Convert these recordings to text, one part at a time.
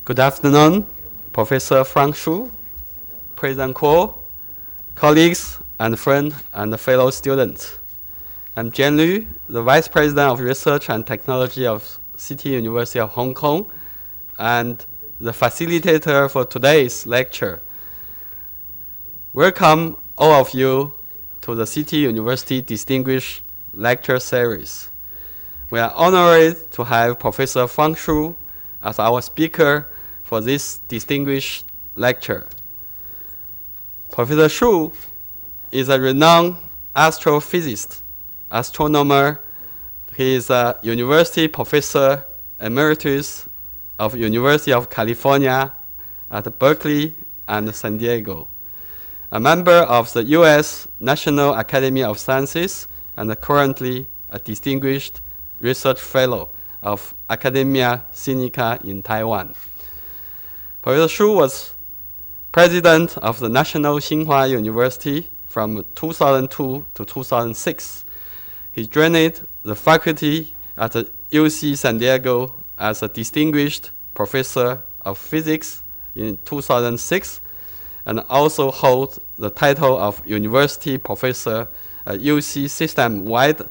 Good afternoon, Professor Frank Shu, President Kuo, colleagues and friends and fellow students. I'm Jian Lu, the Vice President of Research and Technology of City University of Hong Kong and the facilitator for today's lecture. Welcome all of you to the City University Distinguished Lecture Series. We are honored to have Professor Frank Shu as our speaker for this distinguished lecture. Professor Shu is a renowned astrophysicist, astronomer. He is a university professor emeritus of University of California at Berkeley and San Diego, a member of the U.S. National Academy of Sciences, and currently a distinguished research fellow of Academia Sinica in Taiwan. Professor Shu was president of the National Tsinghua University from 2002 to 2006. He joined the faculty at the UC San Diego as a distinguished professor of physics in 2006, and also holds the title of university professor at UC system-wide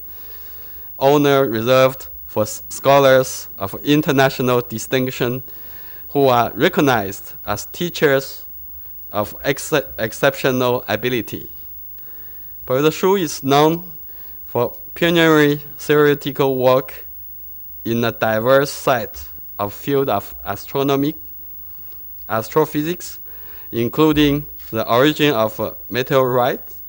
honor reserved for scholars of international distinction who are recognized as teachers of exceptional ability. Professor Shu is known for pioneering theoretical work in a diverse set of fields of astronomy, astrophysics, including the origin of meteorites,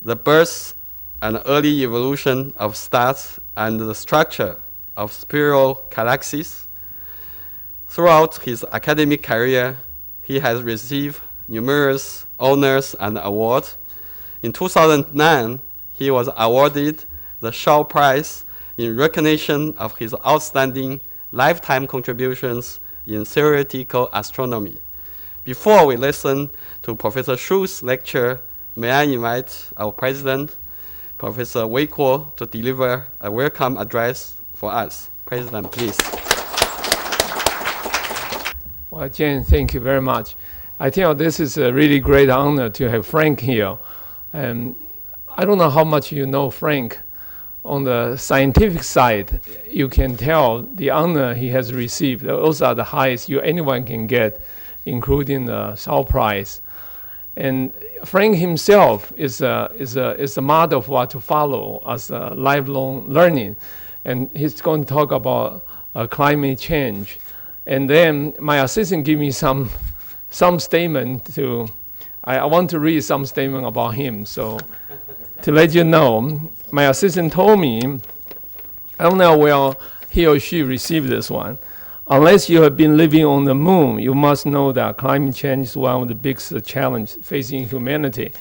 the birth and early evolution of stars, and the structure of spiral galaxies. Throughout his academic career, he has received numerous honors and awards. In 2009, he was awarded the Shaw Prize in recognition of his outstanding lifetime contributions in theoretical astronomy. Before we listen to Professor Shu's lecture, may I invite our president, Professor Wei Kuo, to deliver a welcome address for us. President, please. Well, Jen, thank you very much. I think this is a really great honor to have Frank here. And I don't know how much you know Frank. On the scientific side, you can tell the honor he has received. Those are the highest anyone can get, including the Shaw Prize. And Frank himself is a model of what to follow as lifelong learning. And he's going to talk about climate change. And then my assistant gave me some statement to, I want to read some statement about him. So to let you know, my assistant told me, I don't know where he or she received this one. Unless you have been living on the moon, you must know that climate change is one of the biggest challenges facing humanity.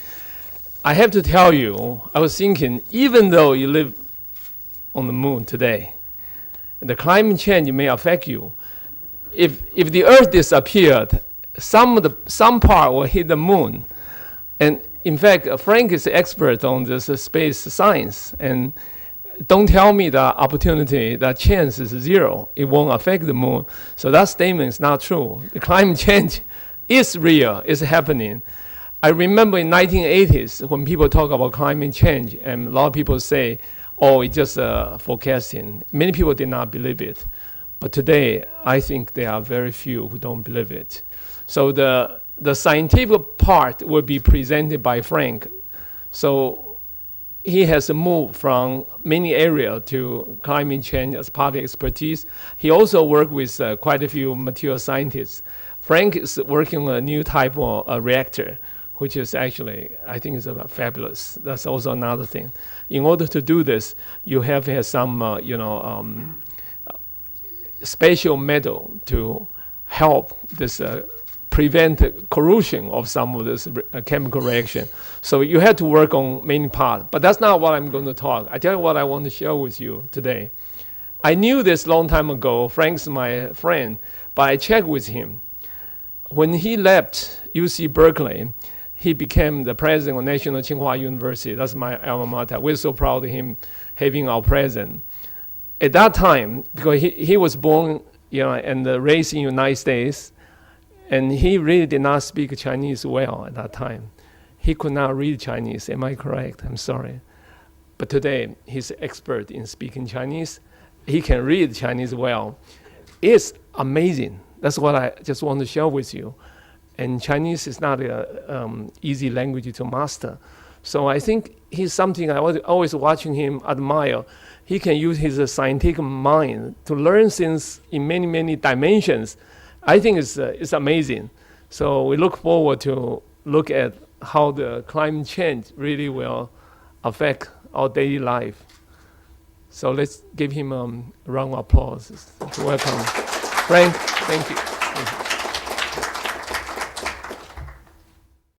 I have to tell you, I was thinking, even though you live on the moon today, the climate change may affect you. If the Earth disappeared, some part will hit the moon. And in fact, Frank is an expert on this space science. And don't tell me the opportunity, that chance is zero. It won't affect the moon. So that statement is not true. The climate change is real, it's happening. I remember in 1980s when people talk about climate change, and a lot of people say, oh, it's just forecasting. Many people did not believe it. But today, I think there are very few who don't believe it. So the scientific part will be presented by Frank. So he has moved from many areas to climate change as part of expertise. He also worked with quite a few material scientists. Frank is working on a new type of reactor, which is actually, I think is fabulous. That's also another thing. In order to do this, you have to have some, special metal to help this prevent corrosion of some of this chemical reaction. So you have to work on many parts, but that's not what I'm going to talk. I tell you what I want to share with you today. I knew this long time ago. Frank's my friend, but I checked with him. When he left UC Berkeley, he became the president of National Tsinghua University. That's my alma mater. We're so proud of him having our president. At that time, because he was born and raised in United States. And he really did not speak Chinese well at that time. He could not read Chinese. Am I correct? I'm sorry. But today, he's an expert in speaking Chinese. He can read Chinese well. It's amazing. That's what I just want to share with you. And Chinese is not an easy language to master. So I think he's something I was always watching him admire. He can use his scientific mind to learn things in many, many dimensions. I think it's amazing. So we look forward to look at how the climate change really will affect our daily life. So let's give him a round of applause to welcome Frank. Thank you.